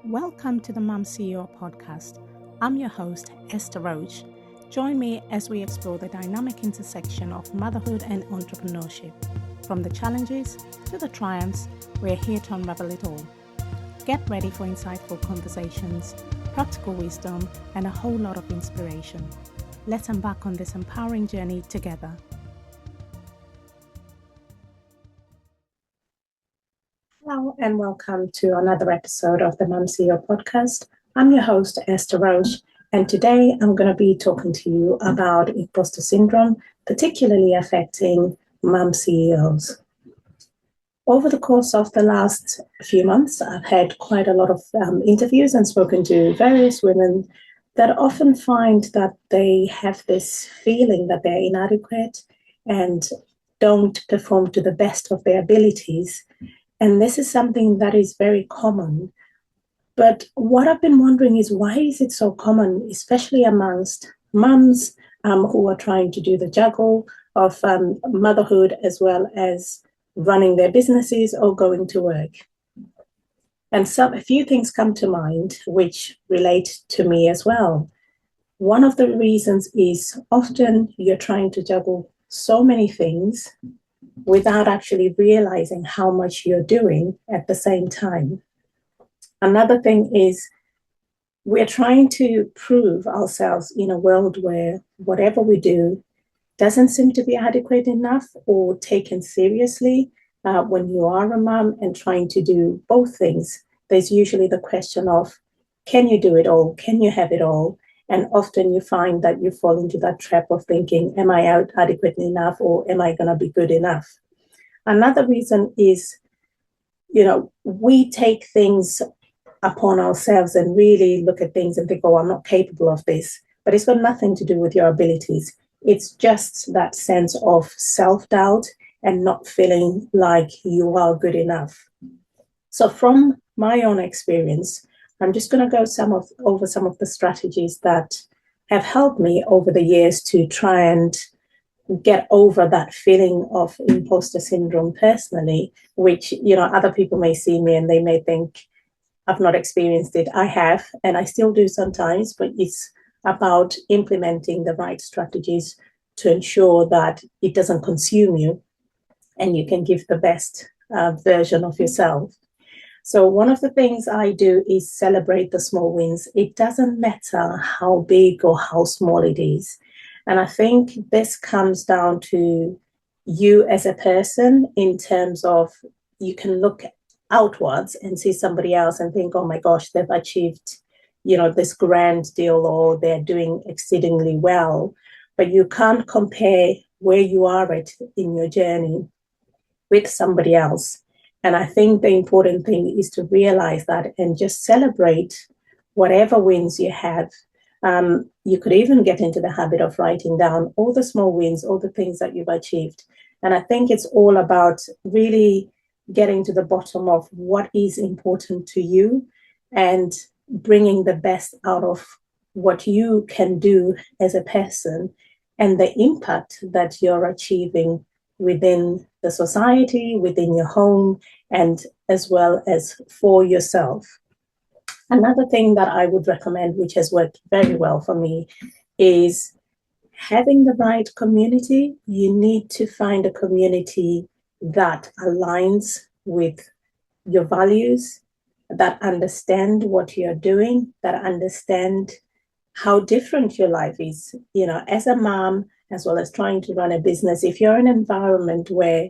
Welcome to the Mum CEO podcast. I'm your host, Esther Roach. Join me as we explore the dynamic intersection of motherhood and entrepreneurship. From the challenges to the triumphs, we're here to unravel it all. Get ready for insightful conversations, practical wisdom, and a whole lot of inspiration. Let's embark on this empowering journey together. Hello and welcome to another episode of the Mum CEO podcast. I'm your host, Esther Roach, and today I'm going to be talking to you about Imposter Syndrome, particularly affecting mum CEOs. Over the course of the last few months, I've had quite a lot of interviews and spoken to various women that often find that they have this feeling that they're inadequate and don't perform to the best of their abilities. And this is something that is very common. But what I've been wondering is, why is it so common, especially amongst mums who are trying to do the juggle of motherhood as well as running their businesses or going to work? And a few things come to mind which relate to me as well. One of the reasons is often you're trying to juggle so many things without actually realizing how much you're doing at the same time. Another thing is we're trying to prove ourselves in a world where whatever we do doesn't seem to be adequate enough or taken seriously. When you are a mum and trying to do both things, there's usually the question of, can you do it all? Can you have it all? And often you find that you fall into that trap of thinking, am I adequate enough, or am I going to be good enough? Another reason is, we take things upon ourselves and really look at things and think, oh, I'm not capable of this. But it's got nothing to do with your abilities. It's just that sense of self-doubt and not feeling like you are good enough. So from my own experience, I'm just going to go over some of the strategies that have helped me over the years to try and get over that feeling of imposter syndrome personally, which, other people may see me and they may think I've not experienced it. I have, and I still do sometimes, but it's about implementing the right strategies to ensure that it doesn't consume you and you can give the best version of yourself. So one of the things I do is celebrate the small wins. It doesn't matter how big or how small it is. And I think this comes down to you as a person in terms of you can look outwards and see somebody else and think, oh my gosh, they've achieved, this grand deal, or they're doing exceedingly well. But you can't compare where you are at in your journey with somebody else. And I think the important thing is to realize that and just celebrate whatever wins you have. You could even get into the habit of writing down all the small wins, all the things that you've achieved. And I think it's all about really getting to the bottom of what is important to you and bringing the best out of what you can do as a person and the impact that you're achieving within the society, within your home, and as well as for yourself. Another thing that I would recommend, which has worked very well for me, is having the right community. You need to find a community that aligns with your values, that understand what you're doing, that understand how different your life is. As a mom, as well as trying to run a business, if you're in an environment where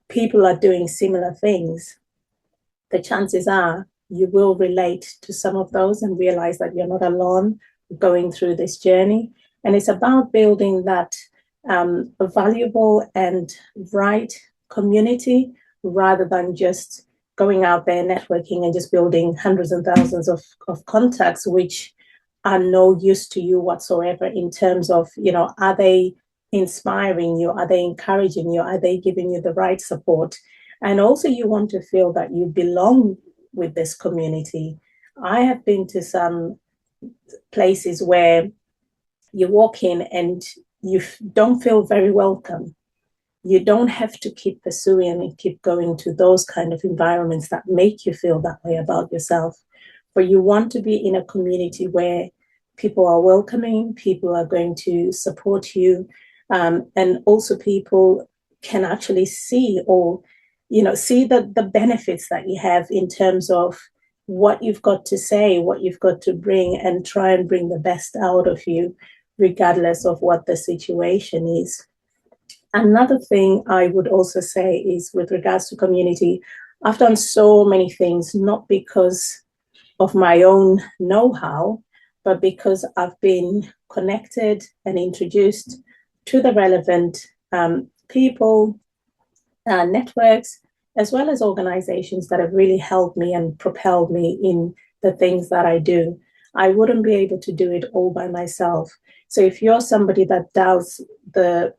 people are doing similar things, the chances are you will relate to some of those and realize that you're not alone going through this journey. And it's about building that valuable and right community rather than just going out there networking and just building hundreds and thousands of contacts, which are no use to you whatsoever in terms of, are they inspiring you? Are they encouraging you? Are they giving you the right support? And also you want to feel that you belong with this community. I have been to some places where you walk in and you don't feel very welcome. You don't have to keep pursuing and keep going to those kind of environments that make you feel that way about yourself. but you want to be in a community where people are welcoming, people are going to support you, and also people can actually see, or see the benefits that you have in terms of what you've got to say, what you've got to bring, and try and bring the best out of you, regardless of what the situation is. Another thing I would also say is with regards to community, I've done so many things, not because of my own know-how, but because I've been connected and introduced to the relevant people, networks, as well as organizations that have really helped me and propelled me in the things that I do. I wouldn't be able to do it all by myself. So if you're somebody that doubts the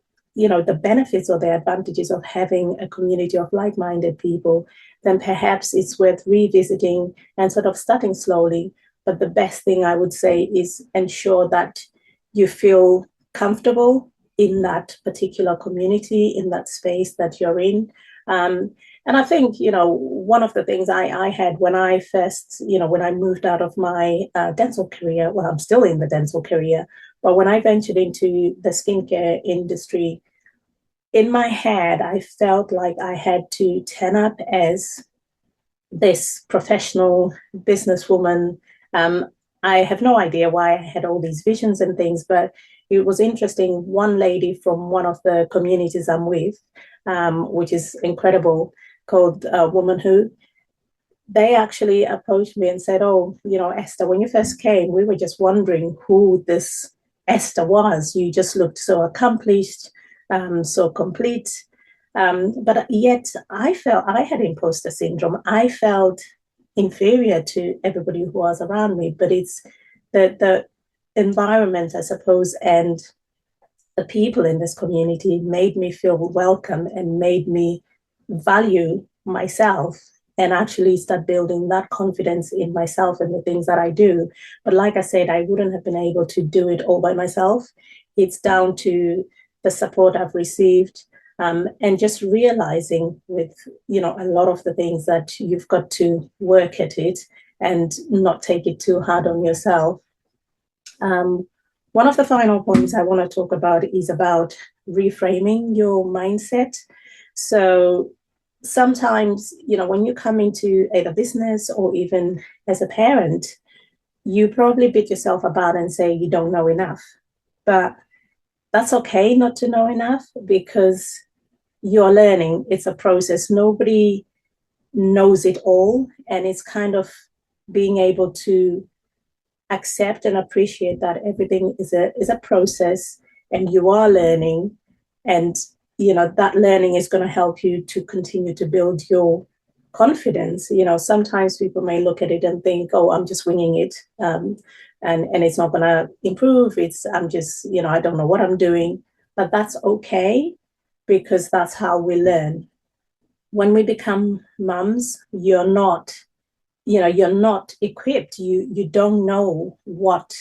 benefits or the advantages of having a community of like-minded people, then perhaps it's worth revisiting and sort of starting slowly. But the best thing I would say is ensure that you feel comfortable in that particular community, in that space that you're in. And I think, one of the things I had when I first, when I moved out of my dental career, well, I'm still in the dental career, but when I ventured into the skincare industry, in my head, I felt like I had to turn up as this professional businesswoman. I have no idea why I had all these visions and things, but it was interesting. One lady from one of the communities I'm with, which is incredible, called Womanhood, they actually approached me and said, "Oh, Esther, when you first came, we were just wondering who this Esther was. You just looked so accomplished, so complete." But yet I felt I had imposter syndrome. I felt inferior to everybody who was around me. But it's the environment, I suppose, and the people in this community made me feel welcome and made me value myself and actually start building that confidence in myself and the things that I do. But like I said, I wouldn't have been able to do it all by myself. It's down to the support I've received, and just realizing with, a lot of the things that you've got to work at it and not take it too hard on yourself. One of the final points I want to talk about is about reframing your mindset. So sometimes, when you come into either business or even as a parent, you probably beat yourself about and say you don't know enough. But that's okay not to know enough, because you're learning. It's a process. Nobody knows it all. And it's kind of being able to accept and appreciate that everything is a process and you are learning. And that learning is going to help you to continue to build your confidence. Sometimes people may look at it and think, "Oh, I'm just winging it, and it's not going to improve. I'm just, I don't know what I'm doing." But that's okay, because that's how we learn. When we become mums, you're not equipped. You don't know what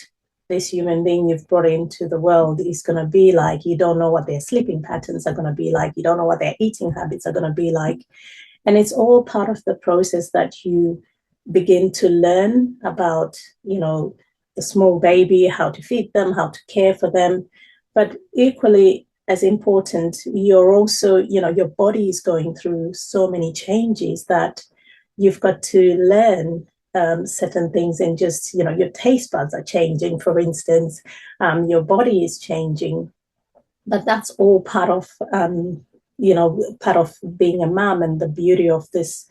this human being you've brought into the world is going to be like. You don't know what their sleeping patterns are going to be like. You don't know what their eating habits are going to be like. And it's all part of the process that you begin to learn about, the small baby, how to feed them, how to care for them. But equally as important, you're also, your body is going through so many changes that you've got to learn certain things, and just, your taste buds are changing, for instance, your body is changing. But that's all part of, part of being a mom, and the beauty of this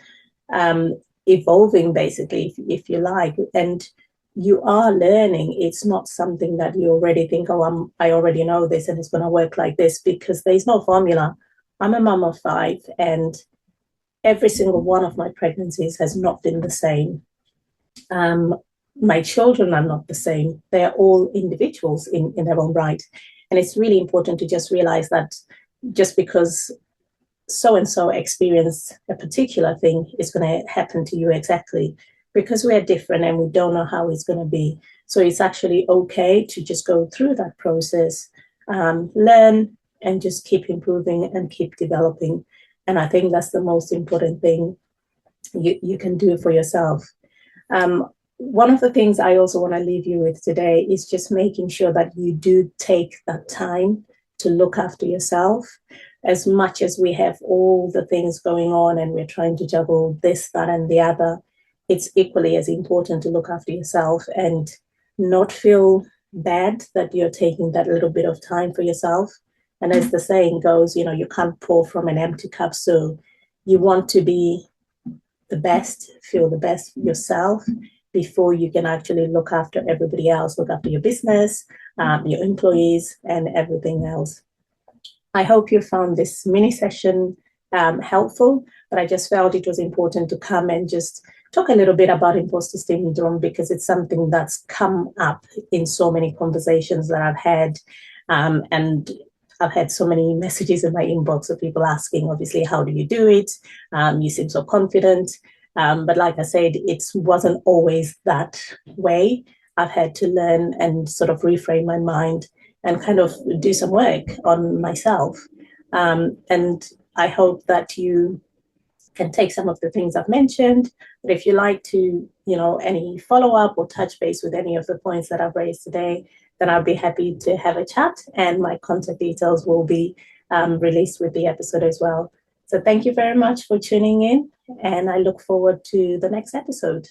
evolving, basically, if you like. And you are learning. It's not something that you already think, "Oh, I already know this and it's going to work like this," because there's no formula. I'm a mom of 5, and every single one of my pregnancies has not been the same. My children are not the same. They're all individuals in their own right. And it's really important to just realize that just because so-and-so experienced a particular thing is going to happen to you exactly, because we're different and we don't know how it's going to be. So it's actually okay to just go through that process, learn, and just keep improving and keep developing. And I think that's the most important thing you can do for yourself. one of the things I also want to leave you with today is just making sure that you do take that time to look after yourself. As much as we have all the things going on and we're trying to juggle this, that, and the other, it's equally as important to look after yourself and not feel bad that you're taking that little bit of time for yourself. And as the saying goes, you can't pour from an empty cup. So you want to be the best, feel the best yourself before you can actually look after everybody else, look after your business, your employees, and everything else. I hope you found this mini session helpful, but I just felt it was important to come and just talk a little bit about imposter syndrome because it's something that's come up in so many conversations that I've had. And I've had so many messages in my inbox of people asking, obviously, how do you do it? You seem so confident. But like I said, it wasn't always that way. I've had to learn and sort of reframe my mind and kind of do some work on myself. And I hope that you can take some of the things I've mentioned. But if you like to, any follow up or touch base with any of the points that I've raised today, then I'll be happy to have a chat. And my contact details will be released with the episode as well. So thank you very much for tuning in. And I look forward to the next episode.